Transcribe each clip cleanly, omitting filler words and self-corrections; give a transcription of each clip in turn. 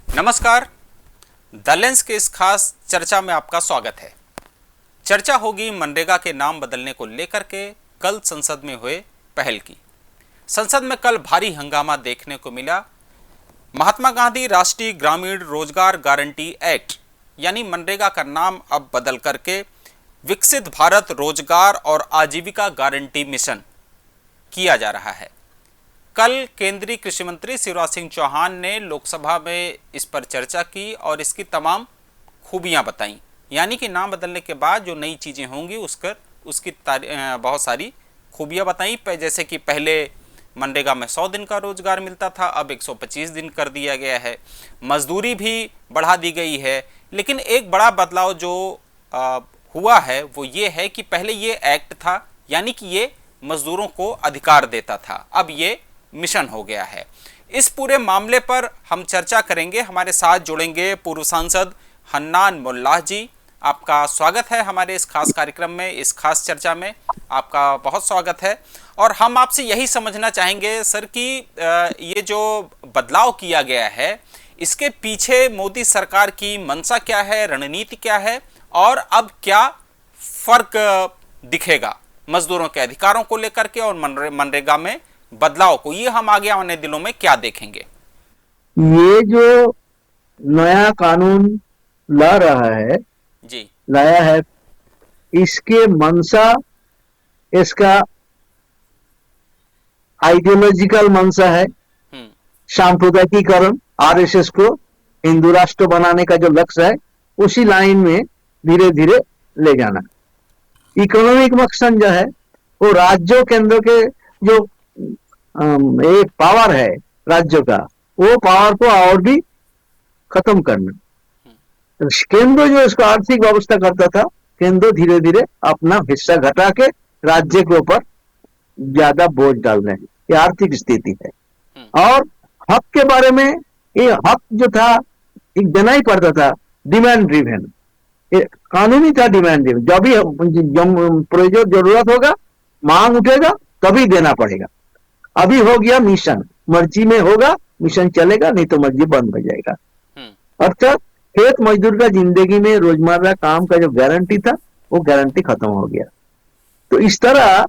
नमस्कार, the lens के इस खास चर्चा में आपका स्वागत है। चर्चा होगी मनरेगा के नाम बदलने को लेकर के कल संसद में हुए पहल की। संसद में कल भारी हंगामा देखने को मिला। महात्मा गांधी राष्ट्रीय ग्रामीण रोजगार गारंटी एक्ट यानी मनरेगा का नाम अब बदल करके विकसित भारत रोजगार और आजीविका गारंटी मिशन किया जा रहा है। कल केंद्रीय कृषि मंत्री शिवराज सिंह चौहान ने लोकसभा में इस पर चर्चा की और इसकी तमाम खूबियां बताई। यानी कि नाम बदलने के बाद जो नई चीज़ें होंगी उसकी बहुत सारी खूबियां बताई। जैसे कि पहले मनरेगा में 100 दिन का रोजगार मिलता था, अब 125 दिन कर दिया गया है। मजदूरी भी बढ़ा दी गई है। लेकिन एक बड़ा बदलाव जो हुआ है वो ये है कि पहले ये एक्ट था, यानी कि ये मजदूरों को अधिकार देता था, अब ये मिशन हो गया है। इस पूरे मामले पर हम चर्चा करेंगे। हमारे साथ जुड़ेंगे पूर्व सांसद हन्नान मुल्लाह जी। आपका स्वागत है हमारे इस खास कार्यक्रम में, इस खास चर्चा में आपका बहुत स्वागत है। और हम आपसे यही समझना चाहेंगे सर कि ये जो बदलाव किया गया है इसके पीछे मोदी सरकार की मंशा क्या है, रणनीति क्या है और अब क्या फर्क दिखेगा मजदूरों के अधिकारों को लेकर के और मनरेगा में बदलाव को, ये हम आगे आने दिनों में क्या देखेंगे? ये जो नया कानून ला रहा है जी, लाया है, इसके मंशा, इसका आइडियोलॉजिकल मंशा है सांप्रदायिकीकरण, आरएसएस को हिंदू राष्ट्र बनाने का जो लक्ष्य है उसी लाइन में धीरे धीरे ले जाना। इकोनॉमिक मकसद जो है वो राज्यों केंद्र के जो एक पावर है राज्यों का, वो पावर को और भी खत्म करना। केंद्र जो इसको आर्थिक व्यवस्था करता था, केंद्र धीरे धीरे अपना हिस्सा घटा के राज्य के ऊपर ज्यादा बोझ डाल रहे हैं। ये आर्थिक स्थिति है। और हक के बारे में, ये हक जो था एक देना ही पड़ता था, डिमांड ड्रिवन कानूनी था। डिमांड ड्रिवन जब भी जरूरत होगा, मांग उठेगा तभी देना पड़ेगा। अभी हो गया मिशन, मर्जी में होगा मिशन चलेगा, नहीं तो मर्जी बंद हो जाएगा। अर्थात खेत मजदूर का जिंदगी में रोजमर्रा काम का जो गारंटी था वो गारंटी खत्म हो गया। तो इस तरह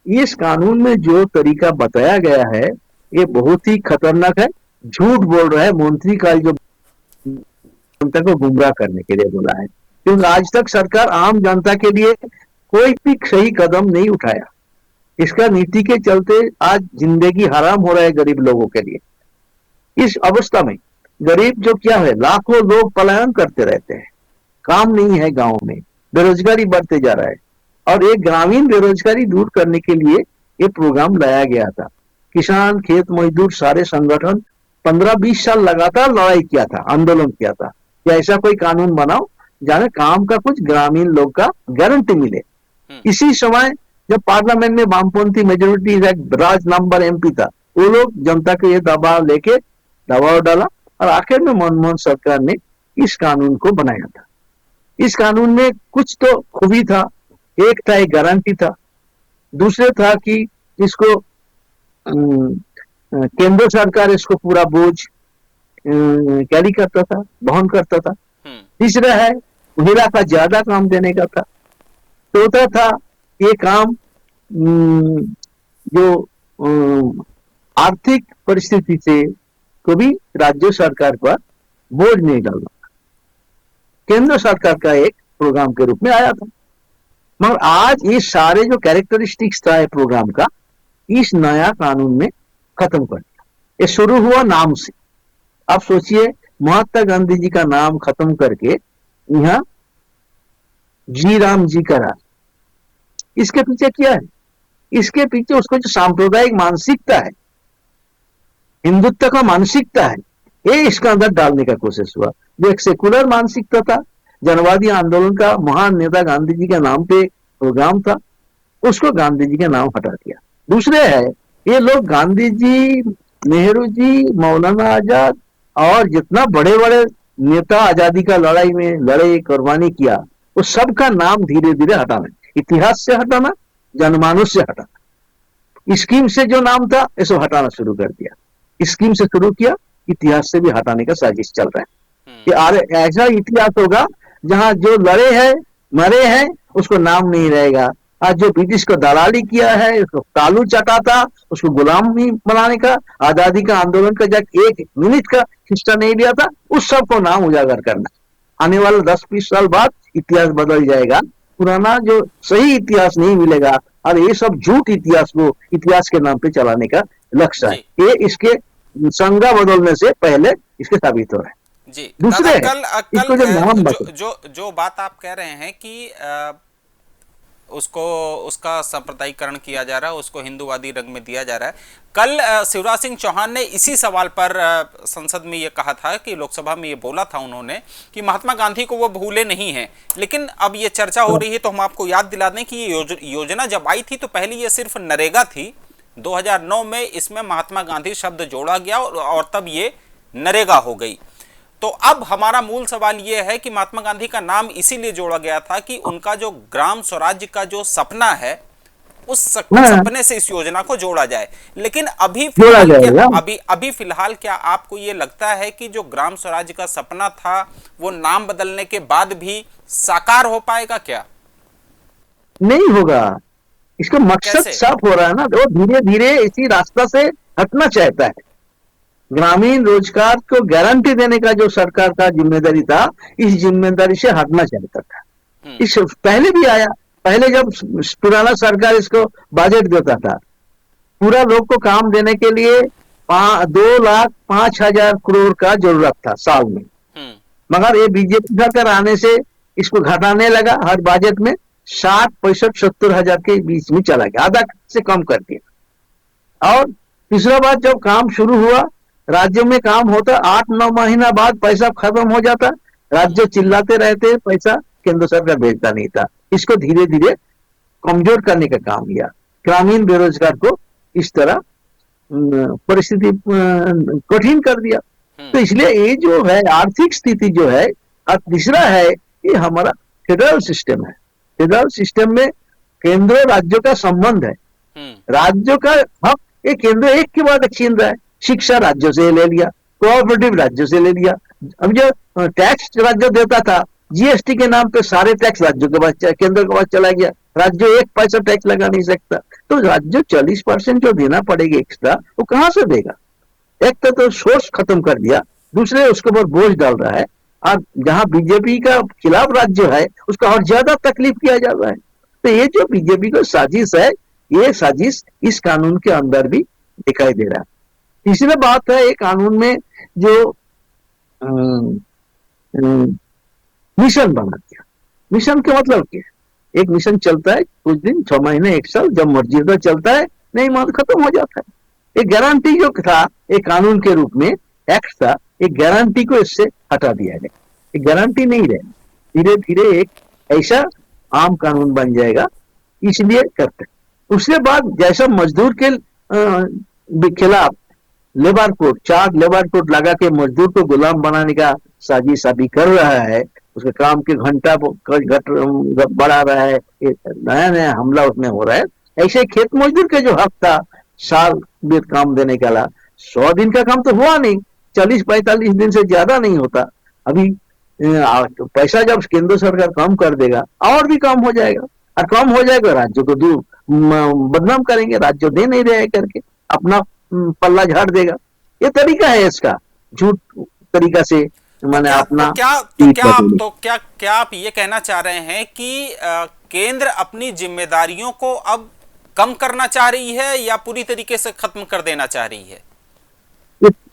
इस कानून में जो तरीका बताया गया है ये बहुत ही खतरनाक है। झूठ बोल रहा है मंत्री का, जो जनता को गुमराह करने के लिए बोला है, क्योंकि आज तक सरकार आम जनता के लिए कोई भी सही कदम नहीं उठाया। इसका नीति के चलते आज जिंदगी हराम हो रहा है गरीब लोगों के लिए। इस अवस्था में गरीब जो क्या है, लाखों लोग पलायन करते रहते हैं, काम नहीं है गांव में, बेरोजगारी बढ़ते जा रहा है। और एक ग्रामीण बेरोजगारी दूर करने के लिए ये प्रोग्राम लाया गया था। किसान, खेत मजदूर, सारे संगठन 15-20 साल लगातार लड़ाई किया था, आंदोलन किया था कि ऐसा कोई कानून बनाओ जाने काम का कुछ ग्रामीण लोग का गारंटी मिले। इसी समय जब पार्लियामेंट में वामपंथी मेजोरिटी राज नंबर एमपी था, वो लोग जनता के ये दबाव लेके दबाव डाला और आखिर में मनमोहन सरकार ने इस कानून को बनाया था। इस कानून में कुछ तो खूबी था। एक था, एक गारंटी था। दूसरे था कि इसको केंद्र सरकार इसको पूरा बोझ कैरी करता था, वहन करता था। तीसरा है महिला का ज्यादा काम देने का था। चौथा था ये काम जो आर्थिक परिस्थिति से कभी राज्य सरकार पर बोझ नहीं डालना, केंद्र सरकार का एक प्रोग्राम के रूप में आया था। मगर आज ये सारे जो कैरेक्टरिस्टिक्स था प्रोग्राम का, इस नया कानून में खत्म कर दिया। ये शुरू हुआ नाम से। अब सोचिए, महात्मा गांधी जी का नाम खत्म करके यहाँ जी राम जी का राज। इसके पीछे क्या है? इसके पीछे उसको जो सांप्रदायिक मानसिकता है, हिंदुत्व का मानसिकता है, ये इसका अंदर डालने का कोशिश हुआ। जो एक सेकुलर मानसिकता था, जनवादी आंदोलन का महान नेता गांधी जी के नाम पे प्रोग्राम था, उसको गांधी जी का नाम हटा दिया। दूसरे है, ये लोग गांधी जी, नेहरू जी, मौलाना आजाद और जितना बड़े बड़े नेता आजादी का लड़ाई में लड़े, कुर्बानी किया, उस सब का नाम धीरे धीरे हटाना, इतिहास से हटाना, जनमानस से हटाना। स्कीम से जो नाम था ये सब हटाना शुरू कर दिया। स्कीम से शुरू किया, इतिहास से भी हटाने का साजिश चल रहा है कि ऐसा इतिहास होगा जहां जो लड़े हैं मरे हैं उसको नाम नहीं रहेगा। आज जो ब्रिटिश को दलाली किया है, उसको तालू चटा था, उसको गुलामी बनाने का, आजादी का आंदोलन का जब एक मिनट का हिस्सा नहीं लिया था, उस सबको नाम उजागर करना। आने वाले 10-20 साल बाद इतिहास बदल जाएगा, पुराना जो सही इतिहास नहीं मिलेगा और ये सब झूठ इतिहास को इतिहास के नाम पे चलाने का लक्ष्य है। ये इसके संज्ञा बदलने से पहले इसके साबित हो रहा है। जी दूसरे कल इसको जो नाम जो बात आप कह रहे हैं कि उसको उसका सांप्रदायिकरण किया जा रहा है, उसको हिंदूवादी रंग में दिया जा रहा है। कल शिवराज सिंह चौहान ने इसी सवाल पर संसद में ये कहा था कि लोकसभा में ये बोला था उन्होंने कि महात्मा गांधी को वो भूले नहीं हैं। लेकिन अब ये चर्चा हो रही है तो हम आपको याद दिला दें कि ये योजना जब आई थी तो पहले ये सिर्फ नरेगा थी। 2009 में इसमें महात्मा गांधी शब्द जोड़ा गया और तब ये नरेगा हो गई। तो अब हमारा मूल सवाल यह है कि महात्मा गांधी का नाम इसीलिए जोड़ा गया था कि उनका जो ग्राम स्वराज्य का जो सपना है उस सपने से इस योजना को जोड़ा जाए। लेकिन अभी फिलहाल क्या आपको ये लगता है कि जो ग्राम स्वराज्य का सपना था वो नाम बदलने के बाद भी साकार हो पाएगा? क्या नहीं होगा। इसका मकसद साफ हो रहा है ना, वो धीरे धीरे इसी रास्ता से हटना चाहता है। ग्रामीण रोजगार को गारंटी देने का जो सरकार का जिम्मेदारी था, इस जिम्मेदारी से हटना चाहता था। इस पहले भी आया, पहले जब पुराना सरकार इसको बजट देता था, पूरा लोग को काम देने के लिए 2,05,000 करोड़ का जरूरत था साल में। मगर ये बीजेपी सरकार आने से इसको घटाने लगा, हर बजट में 60, 65, 70 हजार के बीच में चला गया, आधा से कम कर दिया। और तीसरा बात, जब काम शुरू हुआ, राज्यों में काम होता, 8-9 महीना बाद पैसा खत्म हो जाता, राज्य चिल्लाते रहते, पैसा केंद्र सरकार भेजता नहीं था। इसको धीरे धीरे कमजोर करने का काम किया, ग्रामीण बेरोजगार को इस तरह परिस्थिति कठिन कर दिया। तो इसलिए ये जो है आर्थिक स्थिति जो है, और तीसरा है ये हमारा फेडरल सिस्टम है। फेडरल सिस्टम में केंद्र और राज्यों का संबंध है, राज्यों का हक ये केंद्र एक के बाद एक छीन रहा है। शिक्षा राज्यों से ले लिया, कोऑपरेटिव राज्यों से ले लिया। अब जो टैक्स राज्य देता था, जीएसटी के नाम पे सारे टैक्स राज्यों के पास, केंद्र के पास चला गया। राज्य 1 पैसा टैक्स लगा नहीं सकता, तो राज्य 40% जो देना पड़ेगा एक्स्ट्रा, वो कहां से देगा? एक तो सोर्स खत्म कर दिया, दूसरे उसके ऊपर बोझ डाल रहा है, और जहां बीजेपी का खिलाफ राज्य है उसको और ज्यादा तकलीफ किया जा रहा है। तो ये जो बीजेपी का साजिश है, ये साजिश इस कानून के अंदर भी दिखाई दे रहा है। तीसरी बात है, एक कानून में जो मिशन बना दिया। मिशन का मतलब क्या? एक मिशन चलता है कुछ दिन, 6 महीने, 1 साल, जब मर्जी होता चलता है, नहीं मान खत्म हो जाता है। एक गारंटी जो था, एक कानून के रूप में एक्ट था, एक गारंटी को इससे हटा दिया गया। एक गारंटी नहीं रहे, धीरे धीरे एक ऐसा आम कानून बन जाएगा, इसलिए करते। उसके बाद जैसा मजदूर के खिलाफ लेबर कोड, 4 लेबर कोड लगा के मजदूर को गुलाम बनाने का साजिश अभी कर रहा है, उसके काम के घंटा बढ़ा रहा है, नया नया हमला उसमें हो रहा है। ऐसे खेत मजदूर के जो हक था साल में काम देने का, 100 दिन का काम तो हुआ नहीं, 40-45 दिन से ज्यादा नहीं होता। अभी पैसा जब केंद्र सरकार कम कर देगा और भी कम हो जाएगा, और कम हो जाएगा राज्यों को दूर बदनाम करेंगे, राज्य दे नहीं रहे करके अपना पल्ला झाड़ देगा। ये तरीका है इसका, झूठ तरीका से मैंने अपना क्या आप ये कहना चाह रहे हैं कि केंद्र अपनी जिम्मेदारियों को अब कम करना चाह रही है या पूरी तरीके से खत्म कर देना चाह रही है?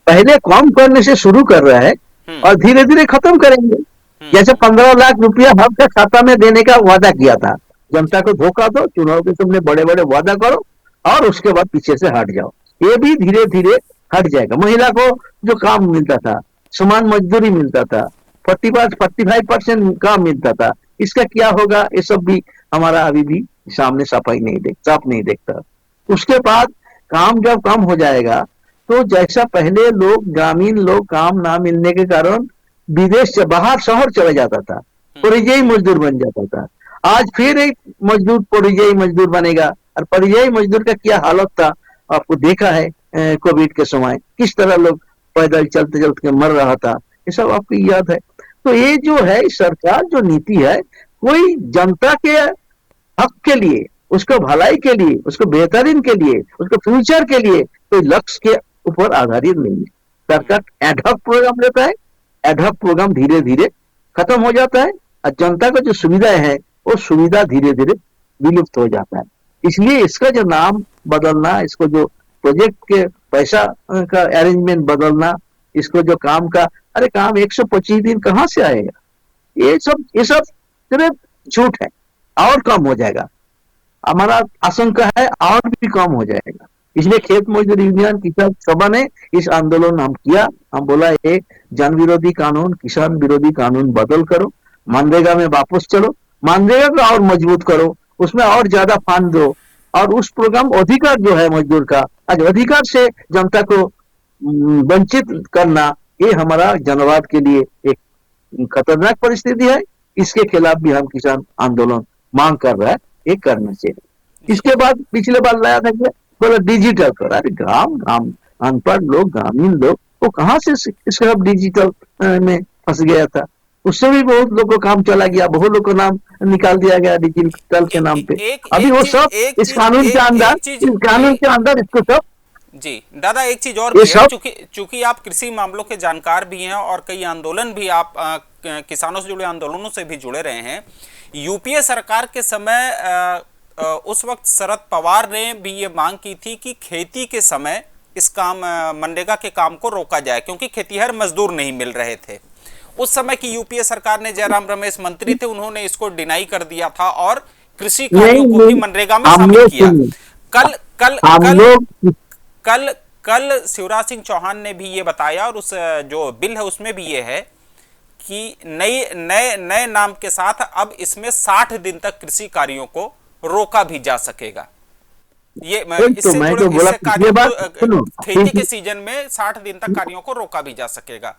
पहले कम करने से शुरू कर रहा है और धीरे धीरे खत्म करेंगे। जैसे 15 लाख रुपया हर खाता में देने का वादा किया था, जनता को धोखा दो, चुनाव के तुमने बड़े बड़े वादा करो और उसके बाद पीछे से हट जाओ, ये भी धीरे धीरे हट जाएगा। महिला को जो काम मिलता था, समान मजदूरी मिलता था, 45% काम मिलता था, इसका क्या होगा? ये सब भी हमारा अभी भी सामने साफ नहीं देखता। उसके बाद काम जब कम हो जाएगा तो जैसा पहले लोग, ग्रामीण लोग काम ना मिलने के कारण विदेश से बाहर शहर चला जाता था, परियायी मजदूर बन जाता था। आज फिर एक मजदूर परियायी मजदूर बनेगा और परियायी मजदूर का क्या हालत था आपको देखा है। कोविड के समय किस तरह लोग पैदल चलते चलते मर रहा था, ये सब आपको याद है। तो ये जो है सरकार जो नीति है, कोई जनता के हक के लिए, उसको भलाई के लिए, उसको बेहतरीन के लिए, उसको फ्यूचर के लिए कोई लक्ष्य के ऊपर आधारित नहीं है। सरकार एडहॉक प्रोग्राम लेता है, एडहॉक प्रोग्राम धीरे धीरे खत्म हो जाता है और जनता को जो सुविधाएं है वो सुविधा धीरे धीरे विलुप्त हो जाता है। इसलिए इसका जो नाम बदलना, इसको जो प्रोजेक्ट के पैसा का अरेंजमेंट बदलना, इसको जो काम का, अरे काम 125 दिन कहां से आएगा? ये सब सिर्फ झूठ है। और कम हो जाएगा, हमारा आशंका है और भी कम हो जाएगा। इसलिए खेत मजदूर यूनियन किसान सभा ने इस आंदोलन हम किया। हम बोला एक जन विरोधी कानून, किसान विरोधी कानून बदल करो, मनरेगा में वापस चलो, मनरेगा को और मजबूत करो, उसमें और ज्यादा फंड दो, और उस प्रोग्राम अधिकार जो है मजदूर का, आज अधिकार से जनता को वंचित करना, ये हमारा जनवाद के लिए एक खतरनाक परिस्थिति है। इसके खिलाफ भी हम किसान आंदोलन मांग कर रहा है, ये करना चाहिए। इसके बाद पिछले बार लाया था कि बोला डिजिटल कर, अरे ग्राम अनपढ़ लोग, ग्रामीण लोग, वो कहाँ से इसका डिजिटल में फंस गया था। उससे भी बहुत लोग को काम चला गया, बहुत लोग को नाम निकाल दिया गया डिजिटल के नाम पे। अभी वो सब इस कानून के अंदर, इसको सब। जी दादा, एक चीज और भी है, चूंकि आप कृषि मामलों के जानकार भी हैं और कई आंदोलन भी आप किसानों से जुड़े आंदोलनों से भी जुड़े रहे हैं। यूपीए सरकार के समय उस वक्त शरद पवार ने भी ये मांग की थी कि खेती के समय इस काम, मनरेगा के काम को रोका जाए, क्योंकि खेतीहर मजदूर नहीं मिल रहे थे। उस समय की यूपीए सरकार ने, जयराम रमेश मंत्री थे, उन्होंने इसको डिनाई कर दिया था और कृषि कार्यों को भी मनरेगा में शामिल किया। कल कल कल कल कल शिवराज सिंह चौहान ने भी ये बताया, और उस जो बिल है उसमें भी ये है कि नए नाम के साथ अब इसमें 60 दिन तक कृषि कार्यों को रोका भी जा सकेगा। ये खेती के सीजन में 60 दिन तक कार्यों को रोका भी जा सकेगा।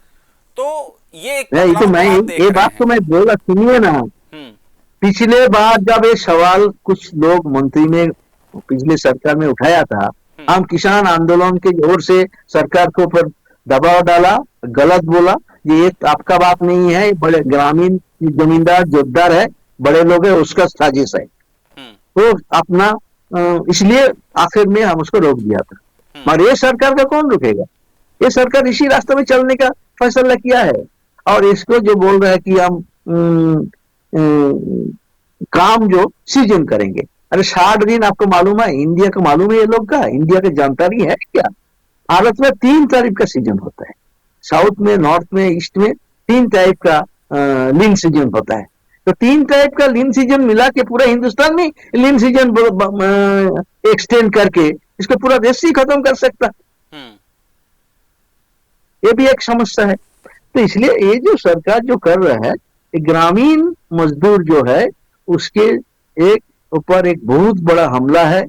तो ये एक बात तो मैं बोला, सुनिए ना। पिछले बार जब ये सवाल कुछ लोग मंत्री ने पिछले सरकार में उठाया था, हम किसान आंदोलन के जोर से सरकार के ऊपर दबाव डाला, गलत बोला, ये आपका बात नहीं है, बड़े ग्रामीण जमींदार जोतदार है, बड़े लोग है, उसका साजिश है। तो अपना इसलिए आखिर में हम उसको रोक दिया था। मगर ये सरकार का कौन रुकेगा? ये सरकार इसी रास्ते में चलने का फैसला किया है। और इसको जो बोल रहे हैं कि हम काम जो सीजन करेंगे, अरे 60 दिन आपको मालूम है, इंडिया को मालूम है, ये लोग का, इंडिया की जानकारी है क्या? भारत में 3 टाइप का सीजन होता है, साउथ में, नॉर्थ में, ईस्ट में 3 टाइप का लीन सीजन होता है। तो 3 टाइप का लीन सीजन मिला के पूरा हिंदुस्तान में लीन सीजन एक्सटेंड करके इसको पूरा देश ही खत्म कर सकता। ये भी एक समस्या है। तो इसलिए ये जो सरकार जो कर रहा है, ग्रामीण मजदूर जो है उसके एक ऊपर एक बहुत बड़ा हमला है,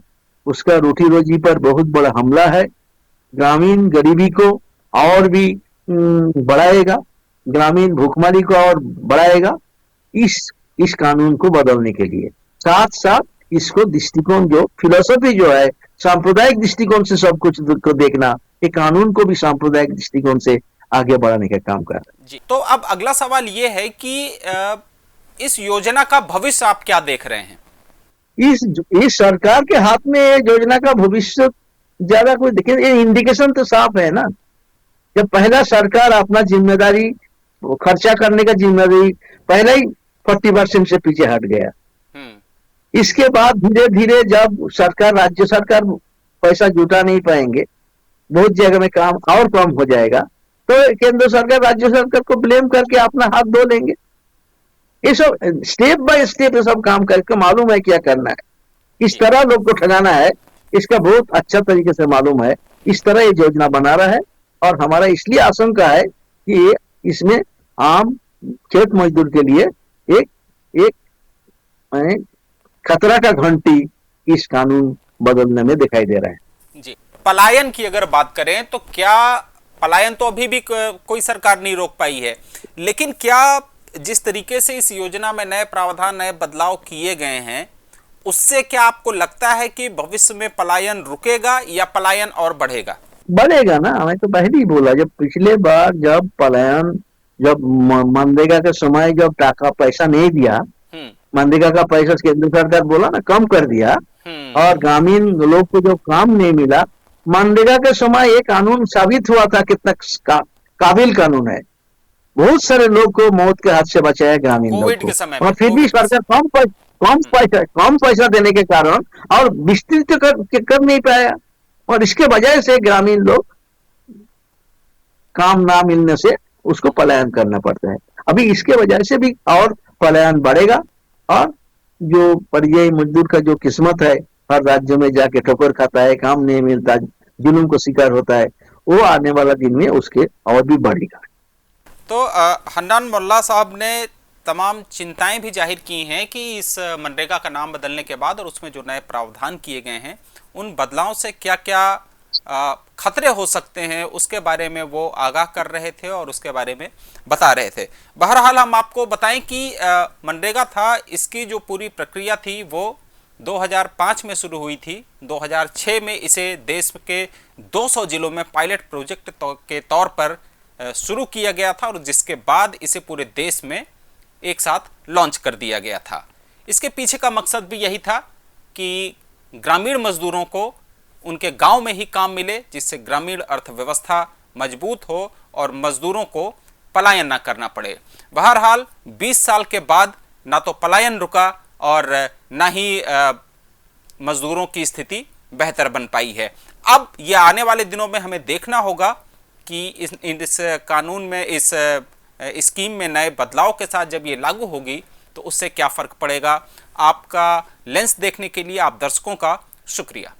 उसका रोटी रोजी पर बहुत बड़ा हमला है, ग्रामीण गरीबी को और भी बढ़ाएगा, ग्रामीण भूखमरी को और बढ़ाएगा। इस कानून को बदलने के लिए साथ साथ इसको दृष्टिकोण जो फिलोसफी जो है, सांप्रदायिक दृष्टिकोण से सब कुछ को देखना, ये कानून को भी सांप्रदायिक दृष्टिकोण से आगे बढ़ाने का काम कर रहा है। जी, तो अब अगला सवाल ये है कि इस योजना का भविष्य आप क्या देख रहे हैं? इस सरकार के हाथ में योजना का भविष्य ज्यादा कोई देखे, ये इंडिकेशन तो साफ है ना। जब पहला सरकार अपना जिम्मेदारी खर्चा करने का जिम्मेदारी पहले ही 40% से पीछे हट गया, इसके बाद धीरे धीरे जब सरकार, राज्य सरकार पैसा जुटा नहीं पाएंगे, बहुत जगह में काम और कम हो जाएगा, तो केंद्र सरकार राज्य सरकार को ब्लेम करके अपना हाथ धो लेंगे। ये सब स्टेप बाय स्टेप सब काम करके मालूम है क्या करना है, किस तरह लोग को ठगाना है, इसका बहुत अच्छा तरीके से मालूम है। इस तरह ये योजना बना रहा है और हमारा इसलिए आशंका है कि इसमें आम खेत मजदूर के लिए एक खतरा का घंटी इस कानून बदलने में दिखाई दे रहा है। जी, पलायन की अगर बात करें तो क्या पलायन तो अभी भी कोई सरकार नहीं रोक पाई है, लेकिन क्या जिस तरीके से इस योजना में नए प्रावधान, नए बदलाव किए गए हैं, उससे क्या आपको लगता है कि भविष्य में पलायन रुकेगा या पलायन और बढ़ेगा? बढ़ेगा ना। हमें तो पहले ही बोला, जब पिछले बार जब पलायन, जब मनरेगा के समय जब टाका पैसा नहीं दिया, हम्म। मनरेगा का पैसा केंद्र सरकार बोला ना कम कर दिया, और हम्म। ग्रामीण लोग को जो काम नहीं मिला, मनरेगा के समय ये कानून साबित हुआ था कितना काबिल कानून है। बहुत सारे लोग को मौत के हाथ से बचाया ग्रामीण लोग कोविड को, के समय और में, फिर भी कोविड के सरकार समय। कम पैसा देने के कारण और विस्तृत कर नहीं पाया, और इसके वजह से ग्रामीण लोग काम ना मिलने से उसको पलायन करना पड़ता है। अभी इसके वजह से भी और पलायन बढ़ेगा, और जो परियायी मजदूर का जो किस्मत है, हर राज्य में जाके ठोकर खाता है, काम नहीं मिलता, जुल्म को शिकार होता है, वो आने वाला दिन में उसके और भी बढ़ेगा। तो हन्नान मोल्ला साहब ने तमाम चिंताएं भी जाहिर की हैं कि इस मनरेगा का नाम बदलने के बाद और उसमें जो नए प्रावधान किए गए हैं, उन बदलावों से क्या क्या खतरे हो सकते हैं, उसके बारे में वो आगाह कर रहे थे और उसके बारे में बता रहे थे। बहरहाल हम आपको बताएं कि मनरेगा था, इसकी जो पूरी प्रक्रिया थी वो 2005 में शुरू हुई थी। 2006 में इसे देश के 200 जिलों में पायलट प्रोजेक्ट के तौर पर शुरू किया गया था, और जिसके बाद इसे पूरे देश में एक साथ लॉन्च कर दिया गया था। इसके पीछे का मकसद भी यही था कि ग्रामीण मजदूरों को उनके गांव में ही काम मिले, जिससे ग्रामीण अर्थव्यवस्था मजबूत हो और मजदूरों को पलायन ना करना पड़े। बहरहाल 20 साल के बाद ना तो पलायन रुका और ना ही मजदूरों की स्थिति बेहतर बन पाई है। अब ये आने वाले दिनों में हमें देखना होगा कि इस कानून में, इस स्कीम में नए बदलाव के साथ जब ये लागू होगी तो उससे क्या फ़र्क पड़ेगा। आपका लेंस देखने के लिए आप दर्शकों का शुक्रिया।